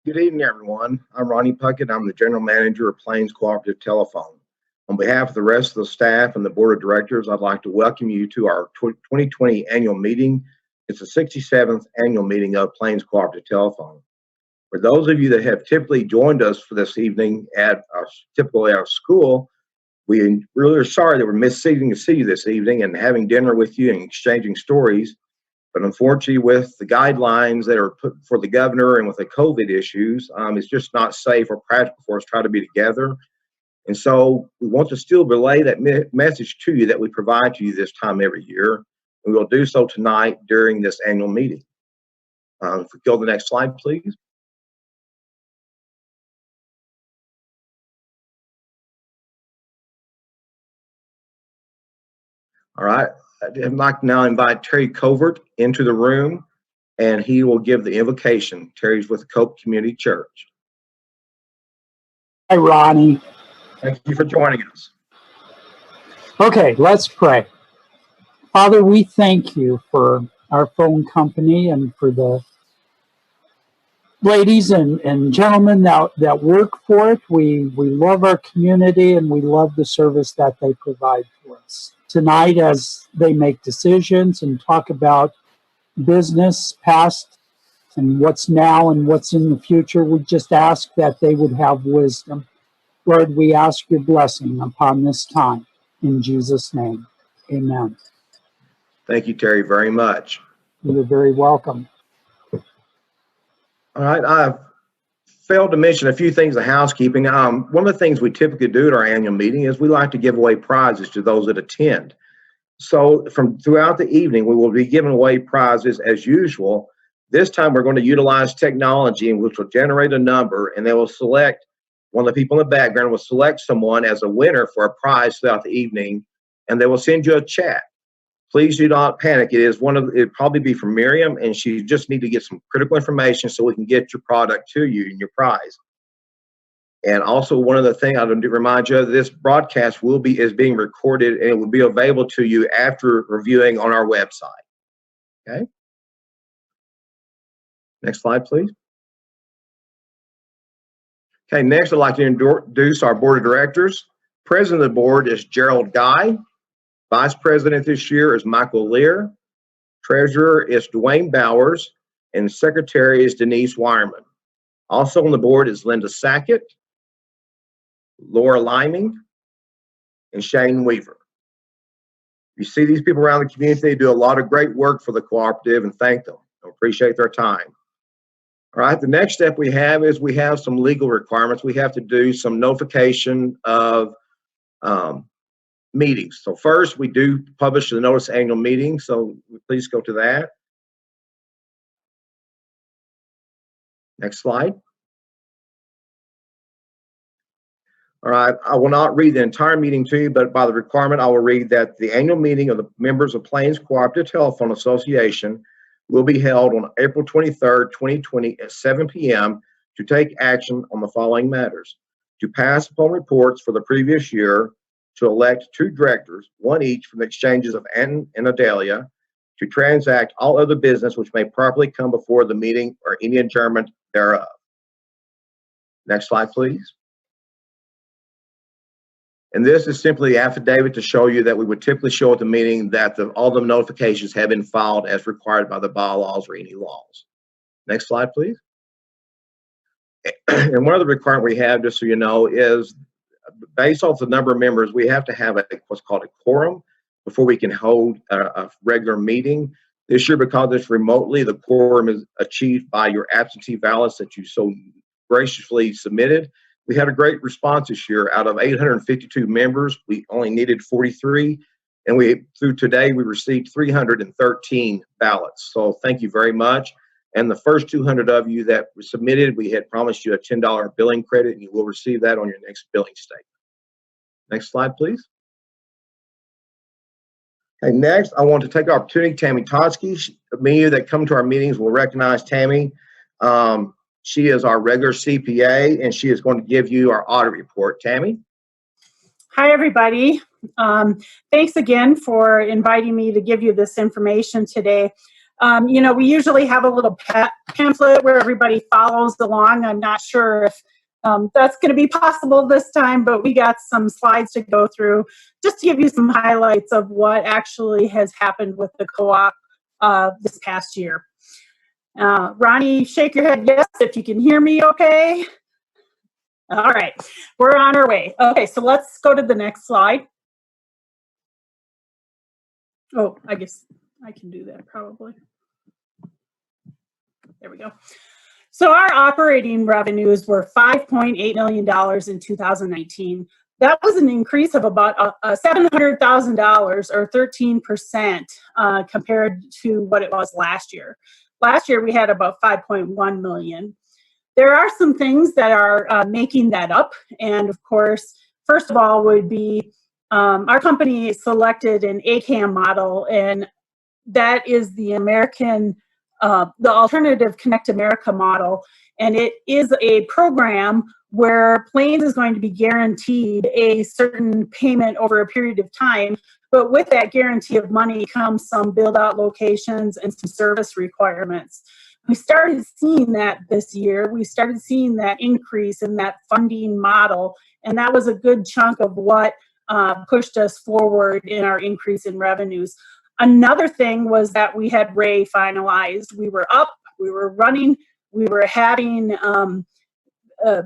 Good evening, everyone. I'm Ronnie Puckett. I'm the General Manager of Plains Cooperative Telephone. On behalf of the rest of the staff and the Board of Directors, I'd like to welcome you to our 2020 annual meeting. It's the 67th annual meeting of Plains Cooperative Telephone. For those of you that have typically joined us for this evening at our school, we really are sorry that we're missing to see you this evening and having dinner with you and exchanging stories. But unfortunately, with the guidelines that are put for the governor and with the COVID issues, it's just not safe or practical for us to try to be together. And so we want to still relay that message to you that we provide to you this time every year. And we'll do so tonight during this annual meeting. If we go to the next slide, please. All right. I'd like to now invite Terry Covert into the room, and he will give the invocation. Terry's with Cope Community Church. Hi, Ronnie. Thank you for joining us. Okay, let's pray. Father, we thank you for our phone company and for the ladies and gentlemen that work for it. We love our community and we love the service that they provide for us. Tonight, as they make decisions and talk about business, past, and what's now and what's in the future, we just ask that they would have wisdom. Lord, we ask your blessing upon this time. In Jesus' name, amen. Thank you, Terry, very much. You're very welcome. All right, I've failed to mention a few things of housekeeping. One of the things we typically do at our annual meeting is we like to give away prizes to those that attend. So from throughout the evening, we will be giving away prizes as usual. This time we're going to utilize technology, which will generate a number, and they will select, one of the people in the background will select someone as a winner for a prize throughout the evening, and they will send you a chat. Please do not panic. It'll probably be from Miriam, and she just need to get some critical information so we can get your product to you and your prize. And also, one of the things I want to remind you of, this broadcast is being recorded, and it will be available to you after reviewing on our website. Okay. Next slide, please. Okay, next I'd like to introduce our board of directors. President of the board is Gerald Guy. Vice President this year is Michael Lear. Treasurer is Dwayne Bowers. And Secretary is Denise Wireman. Also on the board is Linda Sackett, Laura Liming, and Shane Weaver. You see these people around the community, they do a lot of great work for the cooperative, and thank them. I appreciate their time. All right, the next step we have is we have some legal requirements. We have to do some notification of meetings. So first, we do publish the notice of annual meeting, so please go to that. Next slide. All right, I will not read the entire meeting to you, but by the requirement, I will read that the annual meeting of the members of Plains Cooperative Telephone Association will be held on April 23rd, 2020 at 7 p.m. to take action on the following matters: to pass upon reports for the previous year, to elect 2 directors, 1 each from the exchanges of Anton and Adelia, to transact all other business which may properly come before the meeting or any adjournment thereof. Next slide, please. And this is simply the affidavit to show you that we would typically show at the meeting that all the notifications have been filed as required by the bylaws or any laws. Next slide, please. And one of the requirements we have, just so you know, is based off the number of members, we have to have what's called a quorum before we can hold a regular meeting. This year, because it's remotely, the quorum is achieved by your absentee ballots that you so graciously submitted. We had a great response this year. Out of 852 members, we only needed 43, and through today we received 313 ballots. So thank you very much. And the first 200 of you that were submitted, we had promised you a $10 billing credit, and you will receive that on your next billing statement. Next slide, please. Okay, next, I want to take the opportunity, Tammy Totsky. Many of you that come to our meetings will recognize Tammy. She is our regular CPA, and she is going to give you our audit report. Tammy? Hi, everybody. Thanks again for inviting me to give you this information today. We usually have a little pamphlet where everybody follows along. I'm not sure if that's going to be possible this time, but we got some slides to go through just to give you some highlights of what actually has happened with the co-op this past year. Ronnie, shake your head yes if you can hear me okay. All right, we're on our way. Okay, so let's go to the next slide. Oh, I guess I can do that probably. There we go. So our operating revenues were $5.8 million in 2019. That was an increase of about $700,000 or 13% compared to what it was last year. Last year we had about 5.1 million. There are some things that are making that up. And of course, first of all would be our company selected an ACAM model, and that is the American the Alternative Connect America model, and it is a program where Plains is going to be guaranteed a certain payment over a period of time, but with that guarantee of money comes some build-out locations and some service requirements. We started seeing that this year. We started seeing that increase in that funding model, and that was a good chunk of what pushed us forward in our increase in revenues. Another thing was that we had Ray finalized. We were up, we were running, we were having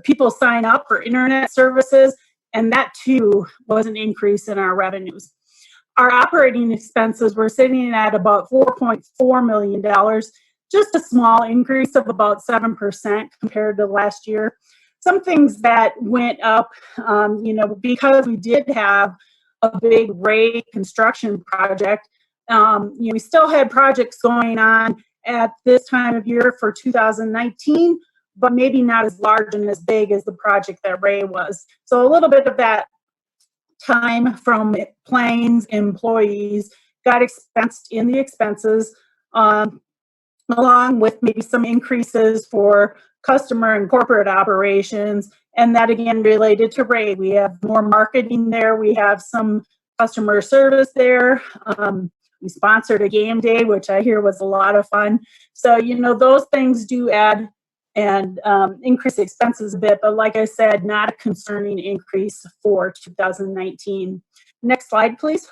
people sign up for internet services, and that too was an increase in our revenues. Our operating expenses were sitting at about $4.4 million, just a small increase of about 7% compared to last year. Some things that went up, because we did have a big Ray construction project. We still had projects going on at this time of year for 2019, but maybe not as large and as big as the project that Ray was. So a little bit of that time from Plains employees got expensed in the expenses, along with maybe some increases for customer and corporate operations. And that again related to Ray. We have more marketing there. We have some customer service there. We sponsored a game day, which I hear was a lot of fun. So, those things do add and increase expenses a bit. But like I said, not a concerning increase for 2019. Next slide, please.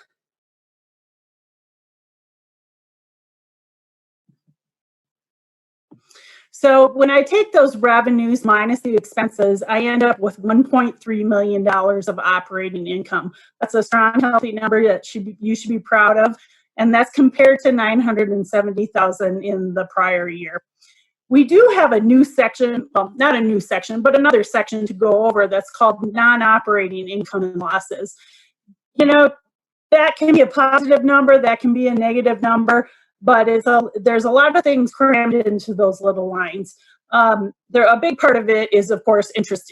So when I take those revenues minus the expenses, I end up with $1.3 million of operating income. That's a strong, healthy number that you should be proud of. And that's compared to $970,000 in the prior year. We do have a new section, well, not a new section, but another section to go over that's called non-operating income and losses. That can be a positive number, that can be a negative number, but there's a lot of things crammed into those little lines. A big part of it is, of course, interest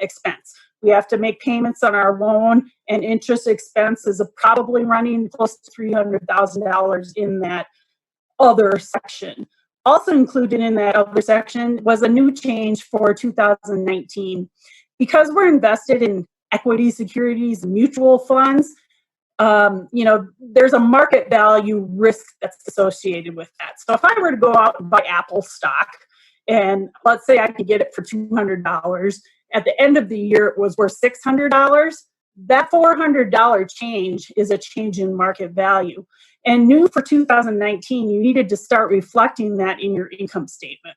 expense. We have to make payments on our loan, and interest expense is probably running close to $300,000 in that other section. Also included in that other section was a new change for 2019. Because we're invested in equity securities, mutual funds, there's a market value risk that's associated with that. So if I were to go out and buy Apple stock, and let's say I could get it for $200, at the end of the year it was worth $600, that $400 change is a change in market value. And new for 2019, you needed to start reflecting that in your income statement.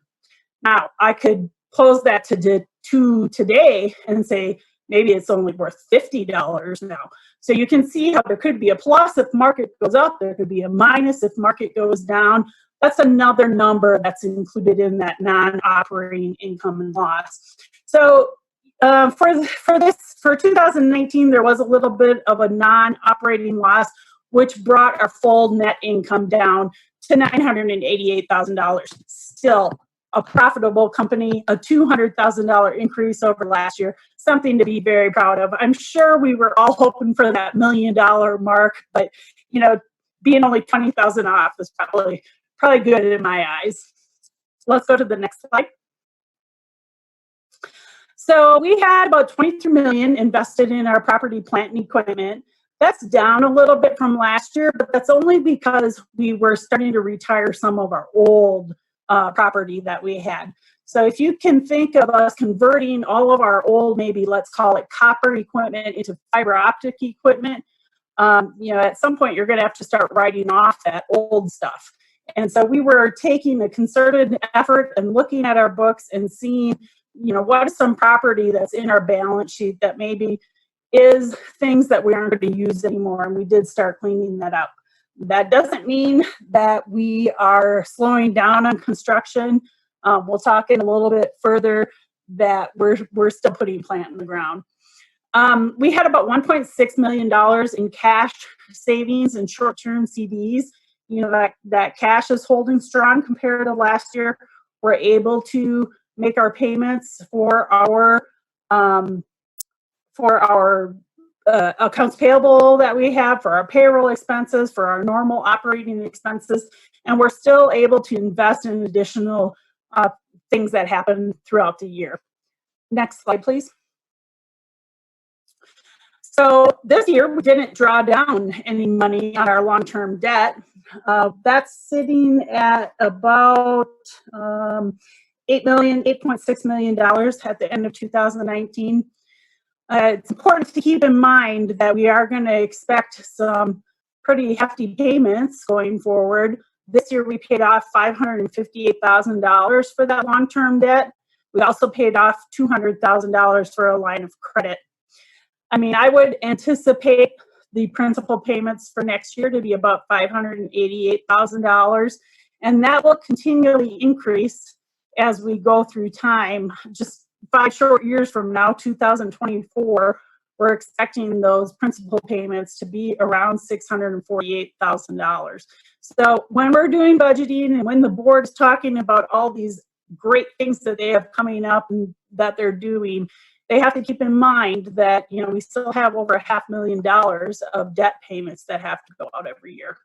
Now, I could pose that to today and say, maybe it's only worth $50 now. So you can see how there could be a plus if market goes up, there could be a minus if market goes down. That's another number that's included in that non-operating income and loss. So for 2019, there was a little bit of a non-operating loss, which brought our full net income down to $988,000. Still a profitable company, a $200,000 increase over last year, something to be very proud of. I'm sure we were all hoping for that $1 million mark, but being only 20,000 off is probably good in my eyes. Let's go to the next slide. So we had about $23 million invested in our property, plant, and equipment. That's down a little bit from last year, but that's only because we were starting to retire some of our old property that we had. So if you can think of us converting all of our old, maybe let's call it copper equipment, into fiber optic equipment, at some point you're going to have to start writing off that old stuff. And so we were taking a concerted effort and looking at our books and seeing, what is some property that's in our balance sheet that maybe is things that we aren't going to use anymore. And we did start cleaning that up. That doesn't mean that we are slowing down on construction. We'll talk in a little bit further that we're still putting plant in the ground. We had about $1.6 million in cash savings and short-term CDs. That cash is holding strong compared to last year. We're able to make our payments for our accounts payable that we have, for our payroll expenses, for our normal operating expenses, and we're still able to invest in additional things that happen throughout the year. Next slide, please. So this year, we didn't draw down any money on our long-term debt. That's sitting at about $8.6 million at the end of 2019. It's important to keep in mind that we are going to expect some pretty hefty payments going forward. This year, we paid off $558,000 for that long-term debt. We also paid off $200,000 for a line of credit. I would anticipate the principal payments for next year to be about $588,000, and that will continually increase as we go through time. Just 5 short years from now, 2024, we're expecting those principal payments to be around $648,000. So when we're doing budgeting and when the board's talking about all these great things that they have coming up and that they're doing, they have to keep in mind that, we still have over $500,000 of debt payments that have to go out every year.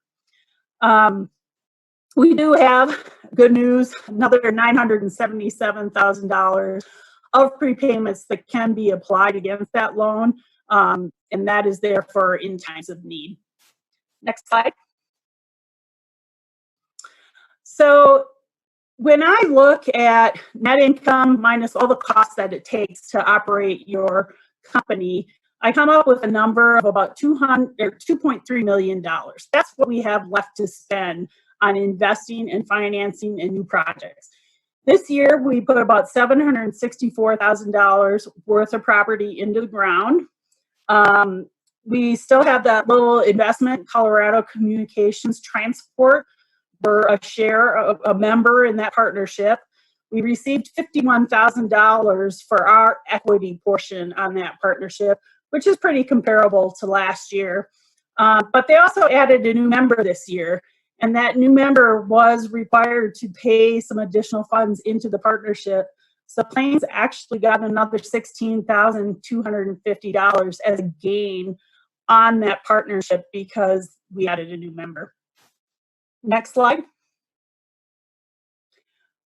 We do have good news, another $977,000 of prepayments that can be applied against that loan, and that is there for in times of need. Next slide. So when I look at net income minus all the costs that it takes to operate your company, I come up with a number of about $2.3 million. That's what we have left to spend on investing and financing in new projects. This year, we put about $764,000 worth of property into the ground. We still have that little investment, Colorado Communications Transport. We're a member in that partnership. We received $51,000 for our equity portion on that partnership, which is pretty comparable to last year. But they also added a new member this year, and that new member was required to pay some additional funds into the partnership. So Plains actually got another $16,250 as a gain on that partnership because we added a new member. Next slide.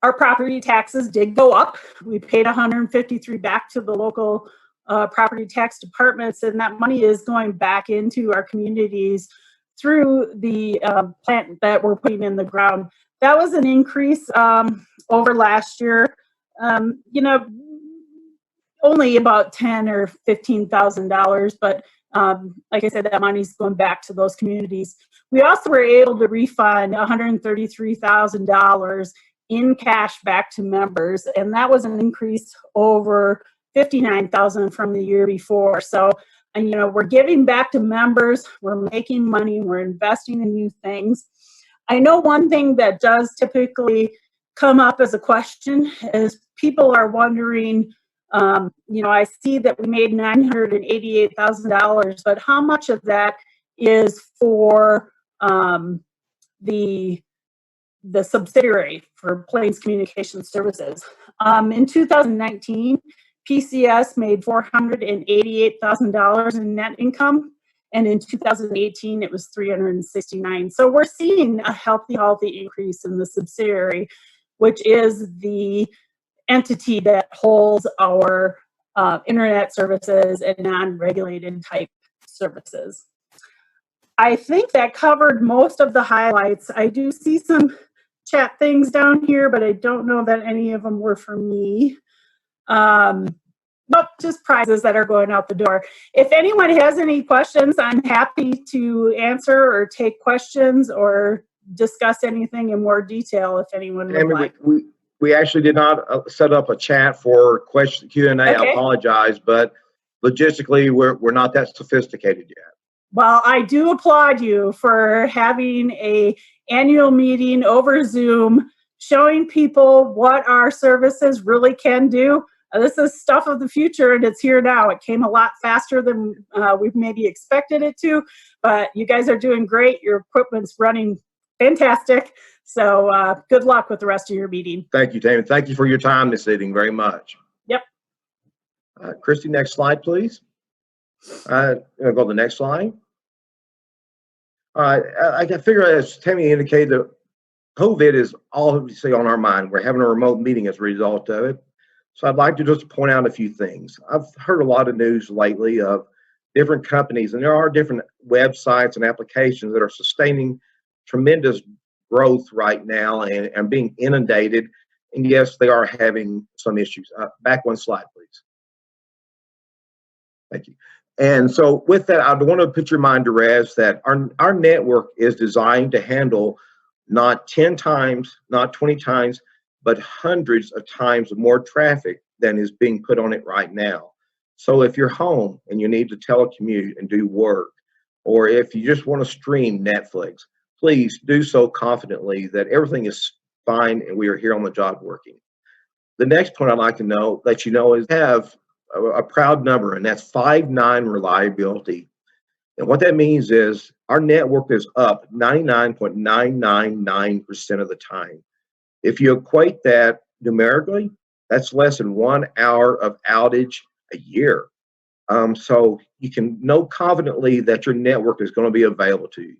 Our property taxes did go up. We paid $153 back to the local property tax departments, and that money is going back into our communities through the plant that we're putting in the ground. That was an increase over last year. Only about $10,000 or $15,000, but like I said, that money's going back to those communities. We also were able to refund $133,000 in cash back to members, and that was an increase over $59,000 from the year before. So, we're giving back to members, we're making money, we're investing in new things. I know one thing that does typically come up as a question is people are wondering, I see that we made $988,000, but how much of that is for the subsidiary for Plains Communication Services? In 2019, PCS made $488,000 in net income, and in 2018 it was $369,000. So we're seeing a healthy increase in the subsidiary, which is the entity that holds our internet services and non-regulated type services. I think that covered most of the highlights. I do see some chat things down here, but I don't know that any of them were for me. But just prizes that are going out the door. If anyone has any questions, I'm happy to answer or take questions or discuss anything in more detail if anyone would Tammy, like. we actually did not set up a chat for question Q&A. I Okay. apologize, but logistically, we're not that sophisticated yet. Well, I do applaud you for having a annual meeting over Zoom, showing people what our services really can do. This is stuff of the future, and it's here now. It came a lot faster than we've maybe expected it to, but you guys are doing great. Your equipment's running fantastic. So good luck with the rest of your meeting. Thank you, Tammy. Thank you for your time this evening very much. Yep. Christy, next slide, please. I'll go to the next slide. I can figure, as Tammy indicated, that COVID is obviously on our mind. We're having a remote meeting as a result of it. So I'd like to just point out a few things. I've heard a lot of news lately of different companies, and there are different websites and applications that are sustaining tremendous growth right now and being inundated. And yes, they are having some issues. Back one slide, please. Thank you. And so with that, I want to put your mind to rest that our network is designed to handle not 10 times, not 20 times, but hundreds of times more traffic than is being put on it right now. So if you're home and you need to telecommute and do work, or if you just want to stream Netflix, please do so confidently that everything is fine and we are here on the job working. The next point I'd like to let you know is have a proud number, and that's 5.9 reliability. And what that means is our network is up 99.999% of the time. If you equate that numerically, that's less than 1 hour of outage a year. So you can know confidently that your network is going to be available to you.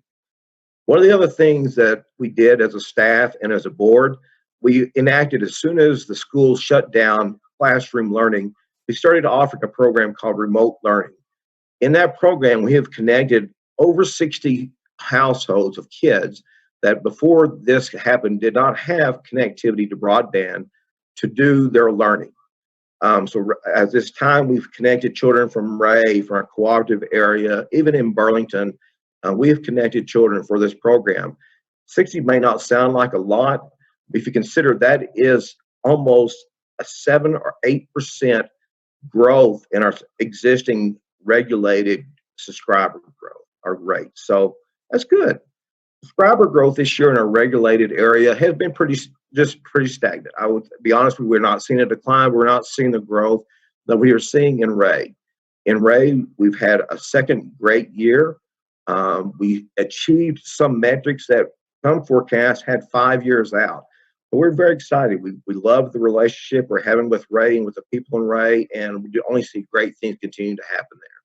One of the other things that we did as a staff and as a board, we enacted as soon as the schools shut down classroom learning, we started offering a program called Remote Learning. In that program, we have connected over 60 households of kids that before this happened did not have connectivity to broadband to do their learning. So at this time, we've connected children from Ray, from our cooperative area, even in Burlington. We have connected children for this program. 60 may not sound like a lot, but if you consider that is almost a 7 or 8% growth in our existing regulated subscriber growth or rate. So that's good. Subscriber growth this year in our regulated area has been pretty stagnant. I would be honest with you, we're not seeing a decline. We're not seeing the growth that we are seeing in Ray. In Ray, we've had a second great year. We achieved some metrics that some forecasts had 5 years out. But we're very excited. We love the relationship we're having with Ray and with the people in Ray, and we only see great things continue to happen there.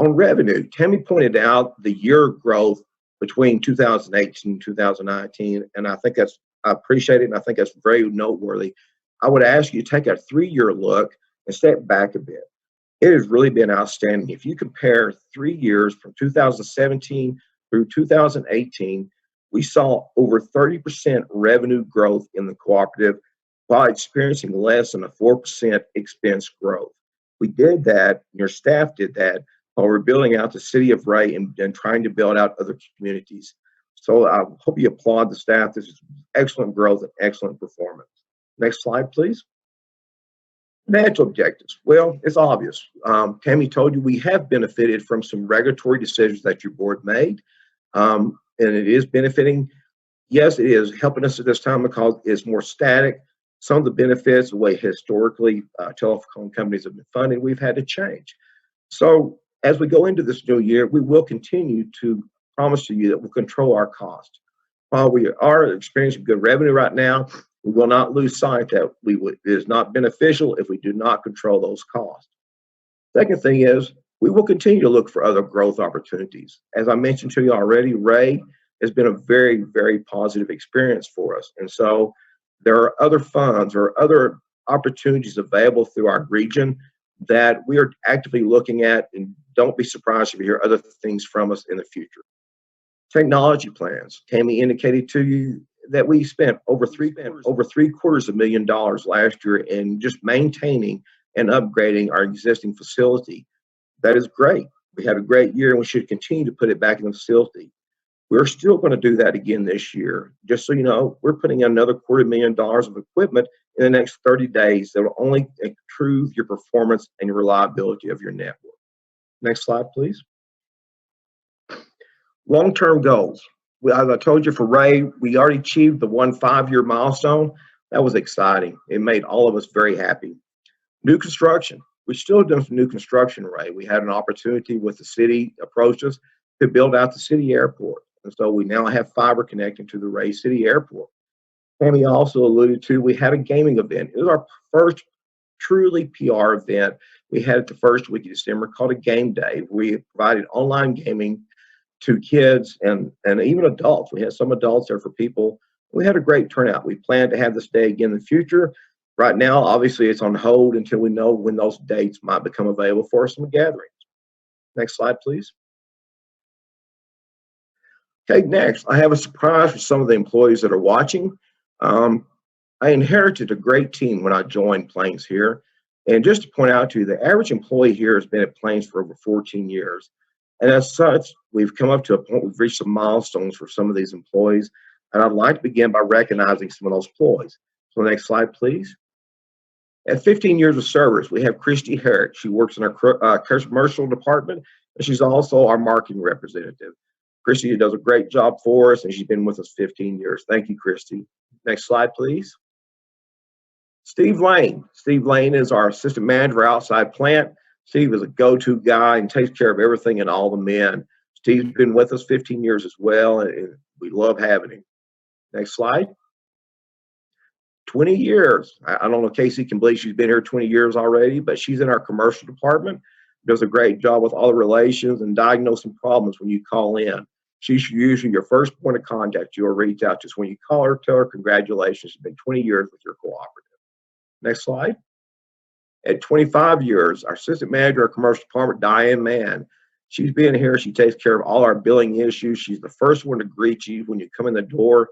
On revenue, Tammy pointed out the year growth between 2018 and 2019, and I appreciate it, and I think that's very noteworthy. I would ask you to take a 3-year look and step back a bit. It has really been outstanding. If you compare 3 years from 2017 through 2018, we saw over 30% revenue growth in the cooperative while experiencing less than a 4% expense growth. We did that, your staff did that, while we're building out the city of Ray and trying to build out other communities. So I hope you applaud the staff. This is excellent growth and excellent performance. Next slide, please. Financial objectives. Well, it's obvious. Tammy told you we have benefited from some regulatory decisions that your board made, and it is benefiting. Yes, it is helping us at this time because it's more static. Some of the benefits, the way historically telephone companies have been funded, we've had to change. So as we go into this new year, we will continue to promise to you that we'll control our costs. While we are experiencing good revenue right now, we will not lose sight that it is not beneficial if we do not control those costs. Second thing is, we will continue to look for other growth opportunities. As I mentioned to you already, Ray has been a very, very positive experience for us. And so there are other funds or other opportunities available through our region that we are actively looking at, and don't be surprised if you hear other things from us in the future. Technology plans. Tammy indicated to you that we spent over $750,000 last year in just maintaining and upgrading our existing facility. That is great. We had a great year and we should continue to put it back in the facility. We're still going to do that again this year. Just so you know, we're putting in another $250,000 of equipment in the next 30 days that will only improve your performance and your reliability of your network. Next slide, please. Long-term goals. As I told you for Ray, we already achieved the 5-year milestone. That was exciting. It made all of us very happy. New construction. We're still doing some new construction, Ray. We had an opportunity with the city approached us to build out the city airport. And so we now have fiber connecting to the Ray City Airport. Tammy also alluded to, we had a gaming event. It was our first truly PR event. We had it the first week of December called a game day. We provided online gaming to kids and even adults. We had some adults there for people. We had a great turnout. We plan to have this day again in the future. Right now, obviously, it's on hold until we know when those dates might become available for some gatherings. Next slide, please. Okay, next, I have a surprise for some of the employees that are watching. I inherited a great team when I joined Plains here. And just to point out to you, the average employee here has been at Plains for over 14 years. And as such, we've come up to a point, we've reached some milestones for some of these employees. And I'd like to begin by recognizing some of those employees. So next slide, please. At 15 years of service, we have Christy Herrick. She works in our commercial department, and she's also our marketing representative. Christy does a great job for us, and she's been with us 15 years. Thank you, Christy. Next slide, please. Steve Lane. Steve Lane is our assistant manager outside plant. Steve is a go-to guy and takes care of everything and all the men. Steve's been with us 15 years as well, and we love having him. Next slide. 20 years. I don't know, Casey can believe she's been here 20 years already, but she's in our commercial department, does a great job with all the relations and diagnosing problems when you call in. She's usually your first point of contact you'll reach out to. So when you call her, tell her congratulations. It's been 20 years with your cooperative. Next slide. At 25 years, our assistant manager of commercial department, Diane Mann. She's been here. She takes care of all our billing issues. She's the first one to greet you when you come in the door.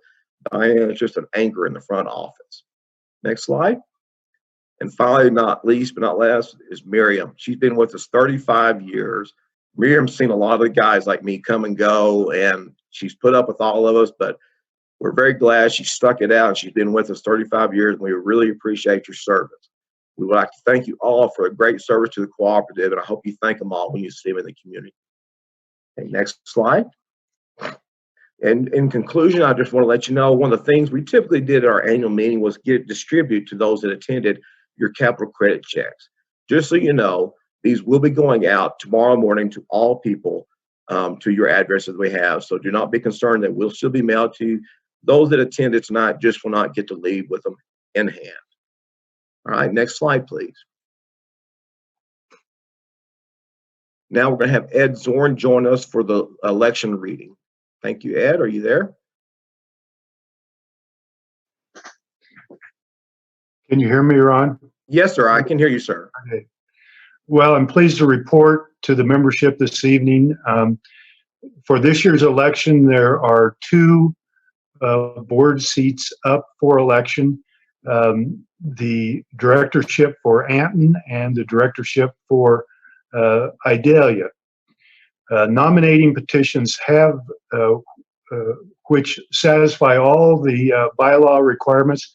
Diane is just an anchor in the front office. Next slide. And finally, not least but not last, is Miriam. She's been with us 35 years. Miriam's seen a lot of the guys like me come and go, and she's put up with all of us, but we're very glad she stuck it out, and she's been with us 35 years, and we really appreciate your service. We would like to thank you all for a great service to the cooperative, and I hope you thank them all when you see them in the community. Okay, next slide. And in conclusion, I just want to let you know, one of the things we typically did at our annual meeting was distribute to those that attended your capital credit checks. Just so you know, these will be going out tomorrow morning to all people, to your addresses we have. So do not be concerned, that will still be mailed to you. Those that attended tonight just will not get to leave with them in hand. All right, next slide, please. Now we're going to have Ed Zorn join us for the election reading. Thank you, Ed. Are you there? Can you hear me, Ron? Yes, sir. I can hear you, sir. Okay. Well, I'm pleased to report to the membership this evening. For this year's election, there are two board seats up for election. The directorship for Anton and the directorship for Idalia. Nominating petitions have, which satisfy all the bylaw requirements,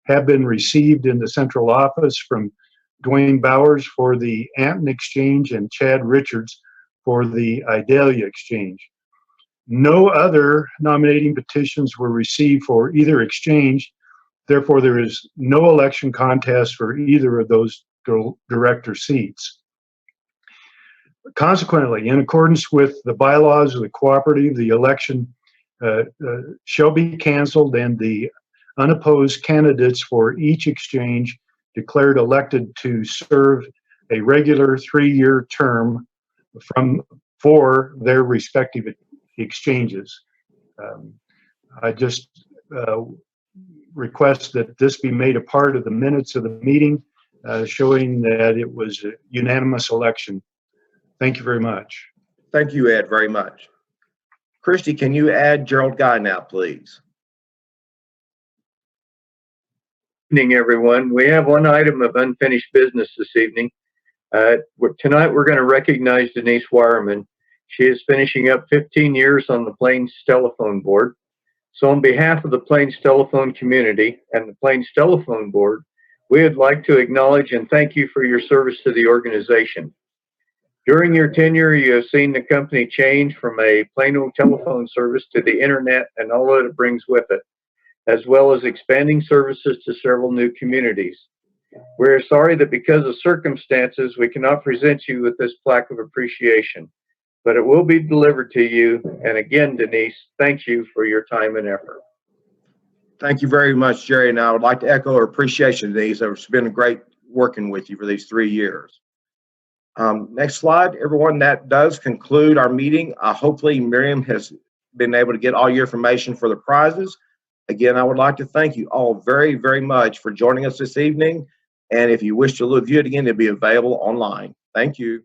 have been received in the central office from Dwayne Bowers for the Anton Exchange and Chad Richards for the Idalia Exchange. No other nominating petitions were received for either exchange. Therefore, there is no election contest for either of those director seats. Consequently, in accordance with the bylaws of the cooperative, the election shall be canceled and the unopposed candidates for each exchange declared elected to serve a regular 3-year term for their respective exchanges. I just request that this be made a part of the minutes of the meeting showing that it was a unanimous election. Thank you very much. Thank you, Ed, very much. Christy, can you add Gerald Guy now, please? Evening, everyone. We have one item of unfinished business this evening. Tonight, we're going to recognize Denise Wireman. She is finishing up 15 years on the Plains Telephone Board. So on behalf of the Plains Telephone community and the Plains Telephone Board, we would like to acknowledge and thank you for your service to the organization. During your tenure, you have seen the company change from a plain old telephone service to the internet and all that it brings with it, as well as expanding services to several new communities. We're sorry that because of circumstances, we cannot present you with this plaque of appreciation, but it will be delivered to you. And again, Denise, thank you for your time and effort. Thank you very much, Jerry. And I would like to echo our appreciation, Denise. It's been great working with you for these 3 years. Next slide, everyone. That does conclude our meeting. Hopefully, Miriam has been able to get all your information for the prizes. Again, I would like to thank you all very, very much for joining us this evening. And if you wish to view it again, it'll be available online. Thank you.